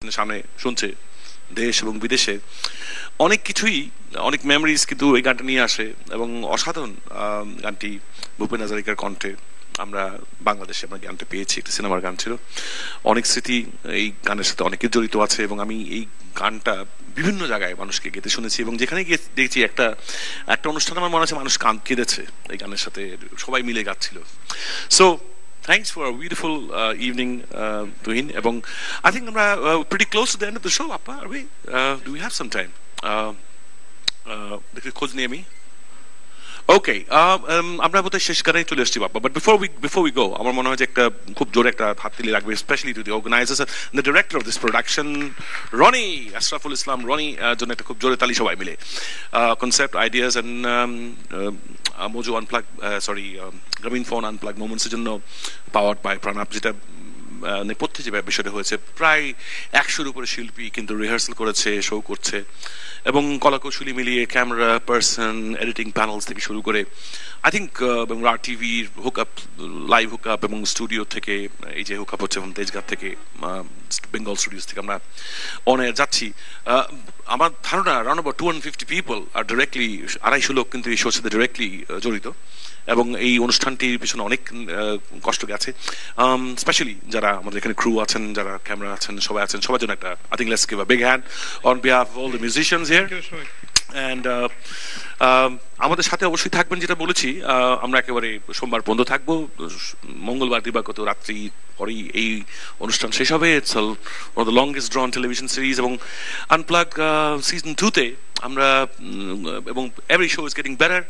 আপনার সামনে শুনছে দেশ এবং বিদেশে অনেক কিছুই, অনেক মেমোরিজ কিন্তু এই গানটা নিয়ে আসে এবং অসাধারণ গানটি ভূপেন হাজারিকার কণ্ঠে আমরা বাংলাদেশে আমরা গানটা পেয়েছি। একটা সিনেমার গান ছিল, অনেক স্মৃতি এই গানের সাথে অনেকের জড়িত আছে এবং আমি এই গানটা বিভিন্ন জায়গায় মানুষকে গেতে শুনেছি এবং যেখানে গিয়ে দেখছি একটা একটা অনুষ্ঠান আমার মনে আছে মানুষ কেঁদেছে এই গানের সাথে, সবাই মিলে গাচ্ছিল। So thanks for a beautiful evening, Tuhin. এবং I think আমরা pretty close to the end of the show, Appa. Are we? Do we have some time? খোঁজ নিয়ে আমি ওকে আমরা বোধহয় শেষ গানে চলে এসেছি Bappa, but before we go আমার মনে হয় যে একটা খুব জোরে একটা হাততালি লাগবে, specially to the organisers, the director of this production Rony Ashraful Islam. Rony জন্য একটা খুব জোরে তালি সবাই মিলে। Concept, ideas and mojo unplug, sorry Grameen phone unplug মোমেন্টসের জন্য পাওয়ার্ড বাই প্রণব, যেটা নেপথ্যে যে বিষয়টা হয়েছে প্রায় 100-র উপরে শিল্পী কিন্তু রিহার্সাল করেছে, শো করছে এবং কলাকৌশলী মিলিয়ে ক্যামেরা পার্সন, এডিটিং প্যানেলস থেকে শুরু করে আই থিঙ্ক এবং আর টিভির হুকআপ, লাইভ হুকআপ এবং স্টুডিও থেকে এই যে হুকআপ হচ্ছে এবং তেজগাঁ থেকে বেঙ্গল স্টুডিওস থেকে আমরা অন এয়ার যাচ্ছি। আমার ধারণা রাউন্ড অ্যাবাউট 250 পিপল আর ডিরেক্টলি, 250 লোক কিন্তু এই শোর সাথে ডিরেক্টলি জড়িত এবং এই অনুষ্ঠানটির পিছনে অনেক কষ্ট গেছে, স্পেশালি যারা আমাদের এখানে ক্রু আছেন, যারা ক্যামেরা আছেন, সবাই আছেন, সবার জন্য একটা I think let's give a big hand on behalf of all the musicians here. And আমাদের সাথে অবশ্যই থাকবেন, যেটা বলেছি আমরা একেবারে সোমবার বন্ধ থাকবো, মঙ্গলবার দিবাগত রাত্রি পরেই এই অনুষ্ঠান শেষ হবে। It's one of the longest ড্রন television series এবং আনপ্লাগ সিজন 2-তে আমরা এবং every show is getting better.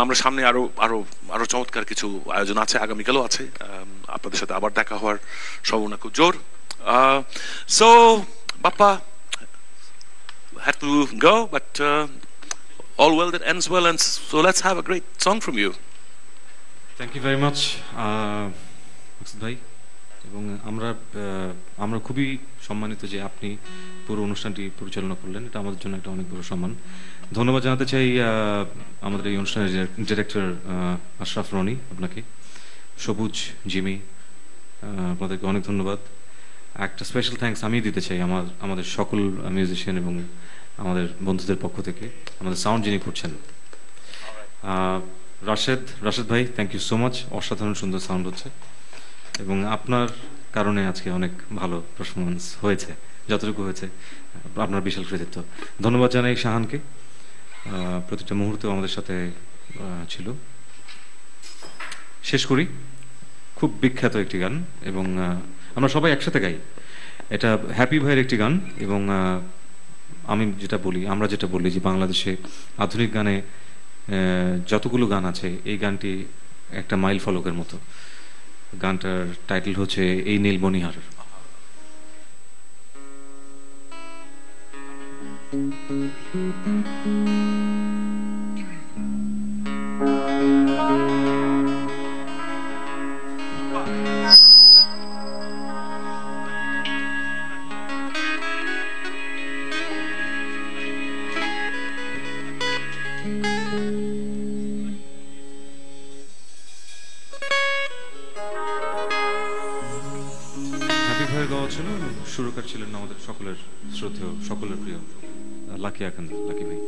আমরা সামনে আরো আরো আরো চমৎকার কিছু আয়োজন আছে, আগামীকালও আছে, আপনাদের সাথে আবার দেখা হওয়ার সম্ভাবনা খুব জোর। So Bappa had to go, but all well that ends well, and so let's have a great song from you. Thank you very much, Maksud bhai. এবং আমরা খুবই সম্মানিত যে আপনি পুরো অনুষ্ঠানটি পরিচালনা করলেন, এটা আমাদের জন্য একটা অনেক বড় সম্মান। ধন্যবাদ জানাতে চাই আমাদের এই অনুষ্ঠানের ডিরেক্টর আশরাফ রনি, আপনাকে, সবুজ, জিমি, আপনাদেরকে অনেক ধন্যবাদ। একটা স্পেশাল থ্যাঙ্কস আমি দিতে চাই আমাদের সকল মিউজিশিয়ান এবং আমাদের বন্ধুদের পক্ষ থেকে, আমাদের সাউন্ড যিনি করছেন রাশেদ ভাই, থ্যাংক ইউ সো মাচ, অসাধারণ সুন্দর সাউন্ড হচ্ছে এবং আপনার কারণে আজকে অনেক ভালো পারফরমেন্স হয়েছে, যতটুকু হয়েছে আপনার বিশাল কৃতিত্ব। ধন্যবাদ জানাই শাহানকে, প্রতিটা মুহূর্তে আমাদের সাথে ছিল। শেষ করি খুব বিখ্যাত একটি গান এবং আমরা সবাই একসাথে গাই, এটা হ্যাপি ভাইয়ের একটি গান এবং আমরা যেটা বলি যে বাংলাদেশে আধুনিক গানে যতগুলো গান আছে এই গানটি একটা মাইল ফলকের মতো। গানটার টাইটেল হচ্ছে এই নীলমণিহার। ছিল সুরকার ছিলেন আমাদের সকলের শ্রদ্ধেয়, সকলের প্রিয় লাকি আকান্দ, লাকি ভাই।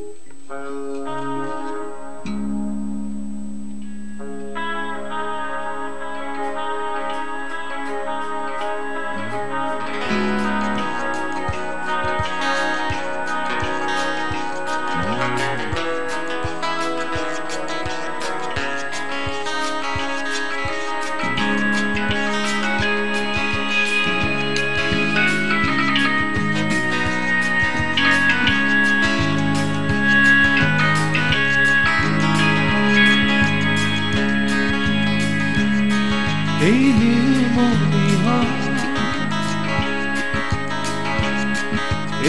এই নীলমণিহার,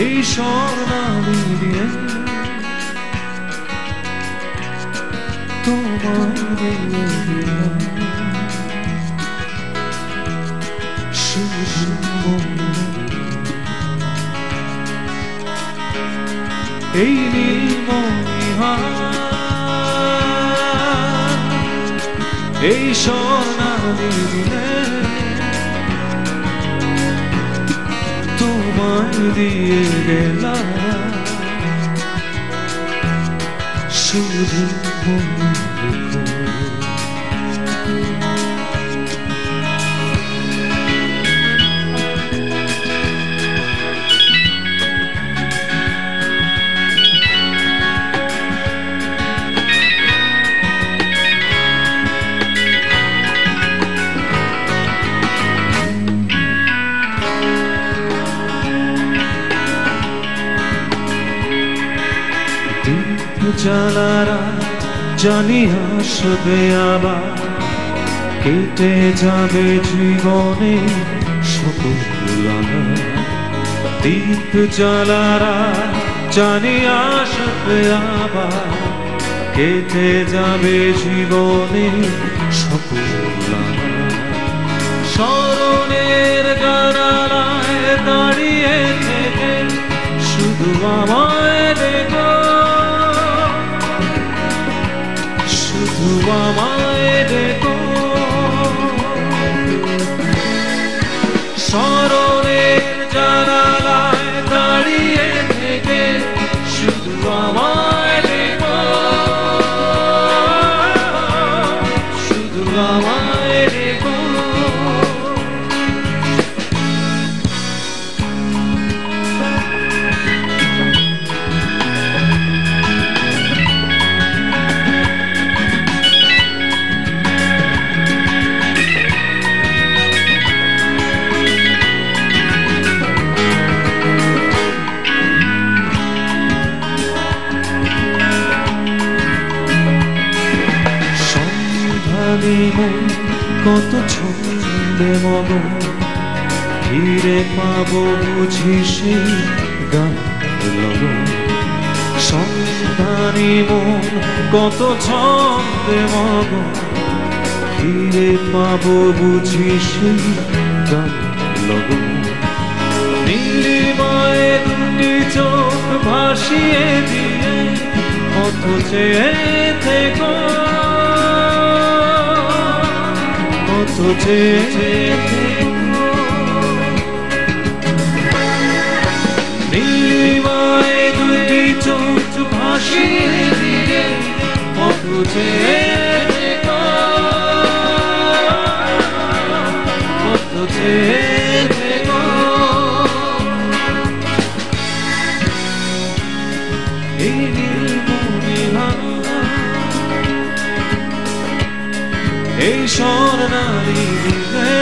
এই স্বর্ণালী দিয়ে তোমায় দিলাম শুধু এই নীলমণিহার, এই স্বর্ণালী দিলে তোমায় দিয়ে গেলাম শুধু মনে রেখো জ্বালারা জানি আসবে আবার কেটে যাবে জীবনে সকল দীপ জ্বালারা জানি আসবে আবার কেটে যাবে জীবনে সকল স্মরণের জানালায় দাঁড়িয়ে থেকে শুধু আমায় দেখো শুধু আমায় দেখো স্মরণের জানালায় দাঁড়িয়ে থেকে শুধু আমায় দেখো শুধু আমায় দেখো কত ছন্দে মগন ফিরে পাবো বুঝি সেই গান লগন সন্ধানী মন কত ছন্দে মগন ফিরে পাবো বুঝি সেই গান লগন নীলিমায় দুটি চোখ ভাসিয়ে দিয়ে কত চেয়ে থেকো কত চেয়ে নীলিমায় দুটি চোখ ভাসিয়ে দিয়ে কত চেয়ে কত চেয়ে এই নীলমণি এই স্বর্ণালী দিলে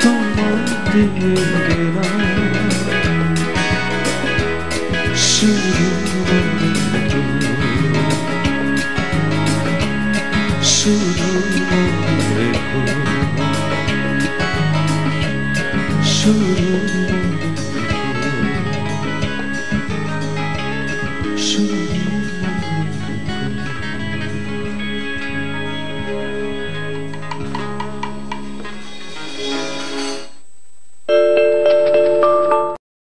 তোমার দিয়ে গেলাম শুধু শুধু মনে রেখো শুধু